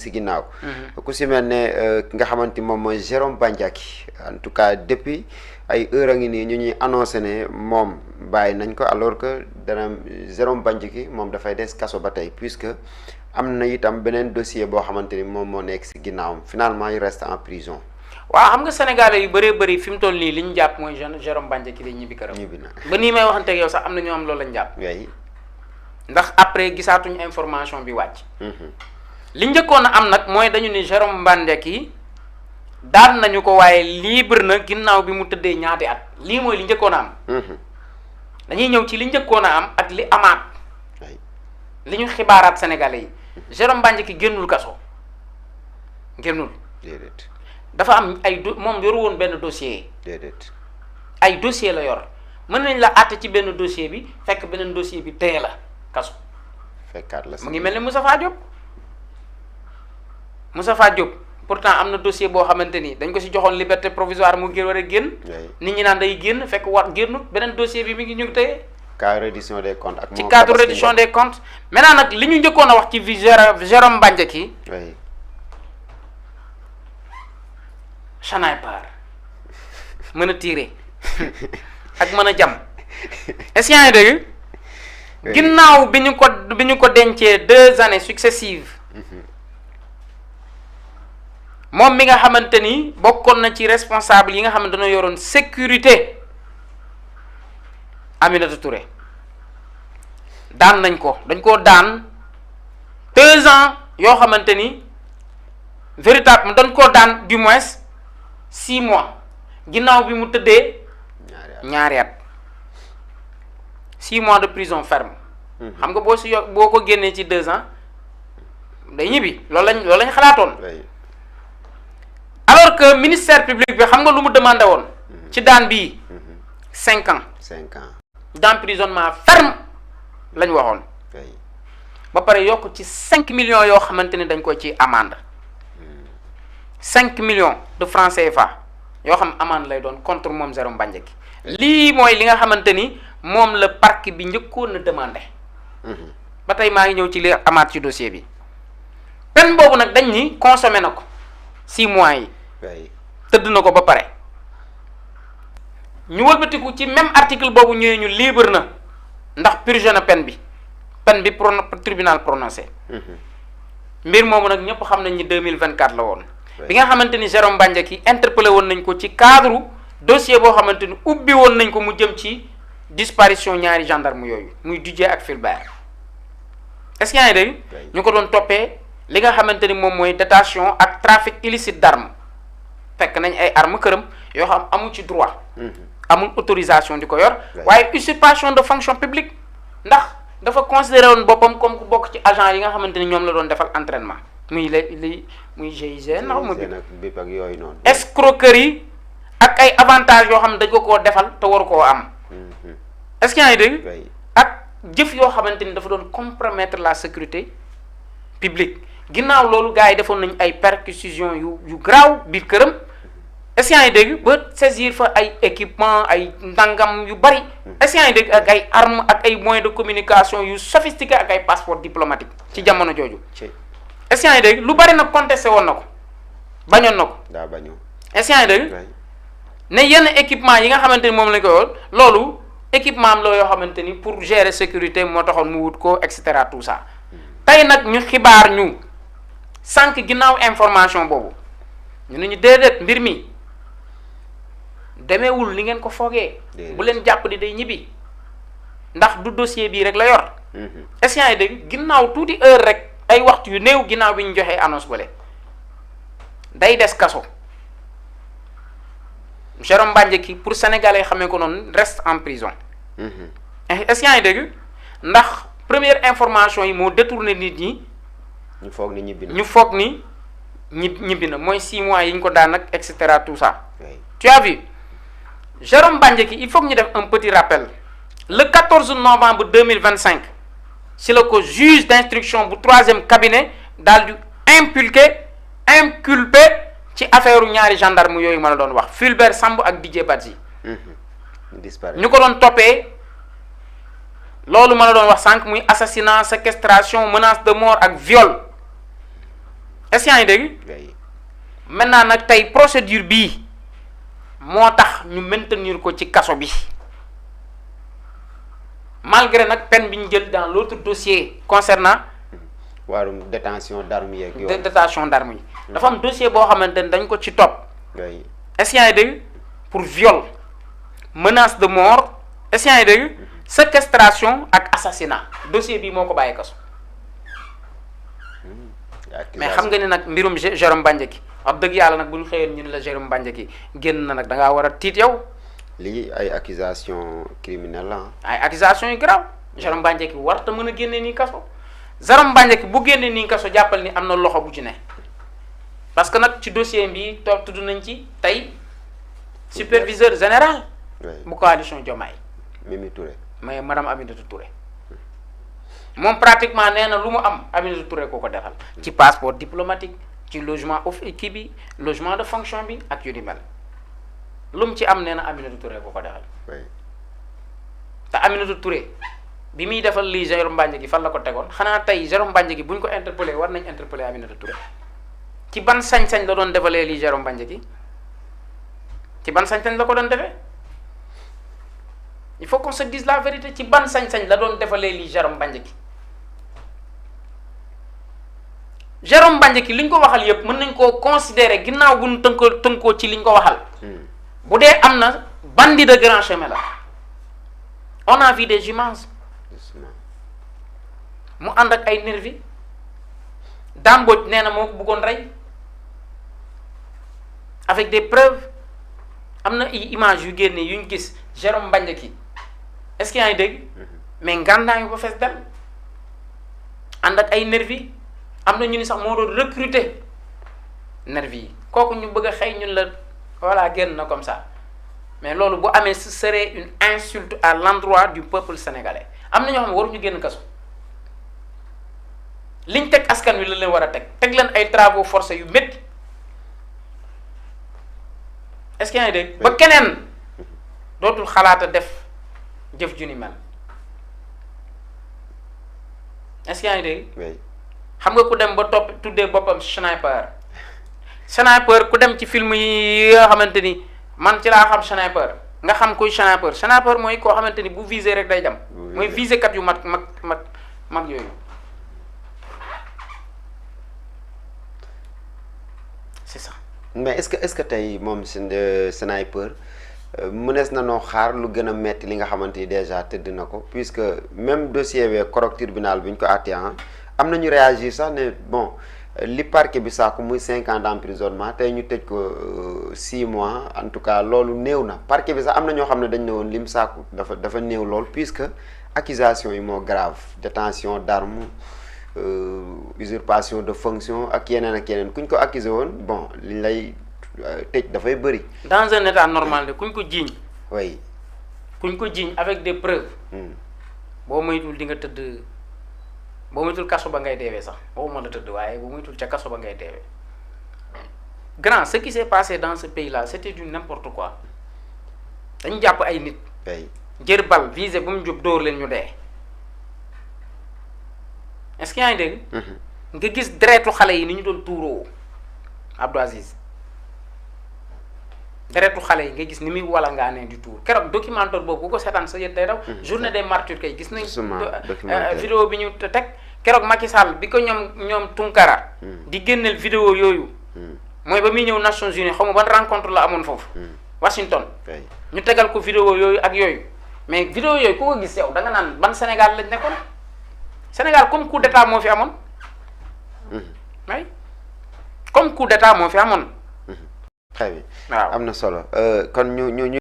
si ginnaaw ku si mel ne ki nga xamante moom mooy Jérôme Bandiaky en tout cas depuis ay heure a ngi nii ñu ñuy annoncé ne moom bàyyi nañ ko alors que dana Jérôme Bandiaky moom dafay des kaso ba tey puisque am na itam beneen dossier boo xamante ni moom moo nekk si ginnaawam finalement il reste en prison. waaw xam nga sénégalais yu bëree bëri fi mu toll nii li ñu jàpp mooy Jérôme Bandiaky day ñibbi këram. ñibbi na ba nii may waxanteeg yow sax am na ñoo am loolu lañ jàpp. oui. ndax après gisaatuñu information bi wàcc. li njëkkoon a am nag mooy dañu ni Jérôme Bandiaky daan nañu ko waaye libre na ginnaaw bi mu tëddee ñaati at lii mooy li njëkkoon a am. dañuy ñëw ci li njëkkoon a am ak li amaat. li ñu xibaaraat sénégalais yi. Jérôme Bandiaky génnul kaso génnul. déedéet. dafa am ay moom yoru woon benn dossier. déedéet. ay dossier la yor mën nañ la àtte ci benn dossier bi fekk beneen dossier bi téye la kaso. fekkaat la mu ngi mel ni Moustapha Diop pourtant am na dossier boo xamante ni dañ ko si joxoon liberté provisoire mu war a génn. nit ñi naan day génn fekk war génnut beneen dossier bi mi ngi ñu téye. cas reddition des comptes ak ci cadre reddition des comptes. maintenant nag li ñu njëkkoon a wax ci Jérôme Bandiaky. oui. sniper mën a tirer ak mën a jam est-ce que yaa ngi dégg. ginnaaw bi ñu ko dencee 2 années successives. moom mi nga xamante ni bokkoon na ci responsable yi nga xam ne dañoo yoroon sécurité Aminata Touré daan nañ ko dañ koo daan 2 ans yoo xamante ni véritable dañ koo daan du moins 6 mois ginnaaw bi mu tëddee ñaari at 6 mois de prison ferme. xam nga boo ko génnee ci 2 ans day ñibbi loolu lañ xalaatoon. alors que ministère public bi xam nga lu mu demandé woon. ci daan bii 5 ans. 5 ans d'emprisonnement ferme lañ waxoon. ba pare yokk ci 5 millions yoo xamante ni dañ ko ci amende. 5 millions de francs CFA yoo xam amende lay doon contre moom Jérôme Bandiaky. lii mooy li nga xamante ni moom la parquet bi njëkkoon na demandé. ba tey maa ngi ñëw ci li amaat ci dossier bi. peine boobu nag dañ ni consommé na ko 6 mois yi. tëdd na ko ba pare ñu wëlbatiku ci même article boobu ñëwee ñu libre na ndax purgé na peine bi tribunal prononcé. mbir moomu nag ñëpp xam nañ ni 2024 la woon. bi nga xamante ni Jérôme Bandiaky interpellé woon nañ ko ci cadre dossier boo xamante ni ubbi woon nañ ko mu jëm ci disparition ñaari gendarme yooyu muy Didier ak Fulbert. est-ce que yaa ngi dégg ñu ko doon toppee li nga xamante ni moom mooy détention ak trafic illicite d'armes. fekk nañ ay armes këram yoo xam amul ci droit. amul autorisation di ko yor. waaye usurpation de fonction publique ndax dafa considéré woon boppam comme ku bokk ci agent yi nga xamante ni ñoom la doon defal entraînement muy muy GIGN ndax mu BIP ak yooyu noonu. escroquerie ak ay avantages yoo xam ne dañ ko koo defal te waru koo am. est-ce que yaa ngi dégg. ak jëf yoo xamante ni dafa doon compromettre la sécurité publique ginnaaw loolu gars yi defoon nañ ay perquisitions yu garaaw biir këram. est-ce que yaa ngi dégg ba saisir fa ay équipement ay ndangam yu bari. est-ce que yaa ngi dégg ak ay armes ak ay moyens de communication yu sophistiqués ak ay passeport diplomatique ci jamono jooju. est-ce que yaa ngi dégg lu bari nag contesté woon na ko bañoon na ko. daa bañoon. est-ce que yaa ngi dégg ne yenn équipement yi nga xamante ni moom lañ koy woon loolu équipement am la yoo xamante ni pour gérer sécurité moo taxoon mu wut ko et cetera tout ça. tey nag ñu xibaar ñu sànq ginnaaw information boobu ñu ne ñu déedéet mbir mi. demeewul ni ngeen ko foogee. bu leen jàpp di day ñibbi ndax du dossier bii rek la yor. est-ce que yaa ngi dégg ginnaaw tuuti heure rek ay waxtu yu néew ginnaaw bi ñu joxee annonce bale day des kaso. Jérôme Bandiaky pour sénégalais xamee ko noonu reste en prison. est-ce que yaa ngi dégg ndax première information yi moo détourné nit ñi. ñu foog ni ñibbi na ñibbi na mooy 6 mois yi ñu ko daan nag et cetera tout ça. tu as vu. Jérôme Bandiaky il faut que ñu def un petit rappel le 14 novembre 2025 si la ko juge d'instruction bu 3e cabinet daal di inculpé ci affaire ñaari gendarme yooyu ma la doon wax Fulbert Sambou ak Didier Badji. ñu ko doon toppee loolu ma la doon wax sànq muy assassinat séquestration menace de mort ak viol est-ce que yaa ngi dégg. oui. maintenant nag tey procédure bii moo tax ñu maintenir ko ci kaso bi malgré nag peine bi ñu jël dans l'autre dossier concernant waarum détention d'armes yeeg yooyu. détention d'armes yi. dafa am dossier boo xamante ne dañ ko ci topp. oui. est-ce que yaa ngi dégg pour viol menace de mort est-ce que yaa ngi dégg séquestration ak assassinat dossier bii moo ko bàyyi kaso. mais xam nga ni nag mbirum Jérôme Bandiaky wax dëgg yàlla nag bu ñu xëyoon ñu ne la Jérôme Bandiaky génn na nag da ngaa war a tiit yow. lii ay accusation criminelle la ay accusations yu grave Jérôme Bandiaky warta mën a génne nii kaso Jérôme Bandiaky bu génne nii kaso jàppal ni am na loxo bu ci ne parce que nag ci dossier bi toog tudd nañ ci tey superviseur général bu coalition Diomaye Mimi Touré mais madame Aminata Touré moom pratiquement nee na lu mu am Aminata Touré ko defal ci passeport diplomatique ci logement kii bi logement de fonction bi ak yu di mel lu mu ci am nee na Aminata Touré ko defal te Aminata Touré bi muy defal lii Jérôme Bandiaky fan la ko tegoon xanaa tey Jérôme Bandiaky bu ñu ko interpellé war nañ interpellé Aminata Touré ci ban sañ-sañ la doon defalee lii Jérôme Bandiaky ci ban sañ-sañ la ko doon defee il faut qu'on se dise la vérité ci ban sañ-sañ la doon defalee lii Jérôme Bandiaky Jérôme Bandiaky li ñu ko waxal yëpp mën nañ koo considérer ginnaaw bu ñu tënkoo ci li ñu ko waxal bu dee am na bandit de grand chemin la on a vu des images mu ànd ak ay nervi Dame Mbodj nee na moo ko bëggoon rey avec des preuves am na ay images yu génne yu ñu gis Jérôme Bandiaky est-ce que yaa ngi dégg mais ngànnaay ba fees dem ànd ak ay nervi am na ñu ni sax moo doon recruter nervi yi kooku ñu bëgg a xëy ñun la voilà génn na comme ça mais loolu bu amee ce serait une insulte à l'endroit du peuple sénégalais am na ñoo xam ne waruñu génn kaso liñ teg askan wi la leen war a teg leen ay travaux forcés yu métti est-ce que yaa ngi dégg ba keneen dootul xalaata def jëf ju ni mel est-ce que yaa ngi dégg xam nga ku dem ba topp tuddee boppam sniper ku dem ci film yi nga xamante ni man ci laa xam sniper nga xam kuy sniper mooy koo xamante ni bu viser rek day jam mooy viser kat yu mag yooyu c'est ça. mais est-ce que tey moom sniper mënees na noo xaar lu gën a metti li nga xamante ni déjà tëdd na ko puisque même dossier bi correcteur tribunal bi ñu ko àttee am nañu réagir sax ne bon li parquet bi saako muy 5 ans d'emprisonnement tey ñu tëj ko 6 mois en tout cas loolu néew na parquet bi sax am na ñoo xam ne dañ ne woon lim saako dafa néew lool puisque accusation yi moo grave détention d'armes usurpation de fonction ak yeneen kuñ ko accusé woon bon liñ lay tëj dafay bëri. dans un état normal de kuñ ko jiiñ. oui. kuñ ko jiiñ avec des preuves. boo moytuwul di nga tëdd boo moytuwul kaso ba ngay deewee sax boo mën a tëdd waaye boo moytuwul ca kaso ba ngay deewee. grand ce qui s'est passé dans ce pays là c'était du n'importe quoi dañu jàpp ay nit. jër bal visé bu mu jub dóor leen ñu dee. est-ce que yaa ngi dégg. nga gis deretu xale yi ni ñu doon tuuroo Abdou Aziz deretu xale yi nga gis ni muy wala ngaa ne di tuur keroog documentaire boobu ku ko seetaan sa yët day daw. journée des martyrs kay gis nañ. vidéo bi ñu teg keroog Macky Sall bi ko ñoom Tunkara. di génneel vidéo yooyu. mooy ba muy ñëw Nations Unies xaw ma ban rencontre la amoon foofu. Washington. ñu tegal ko vidéo yooyu ak yooyu mais vidéo yooyu ku ko gis yow da nga naan ban Sénégal lañ nekkoon. Sénégal comme coup d'état moo fi amoon. oui comme coup d'état moo fi amoon. très bien waaw am na solo kon ñu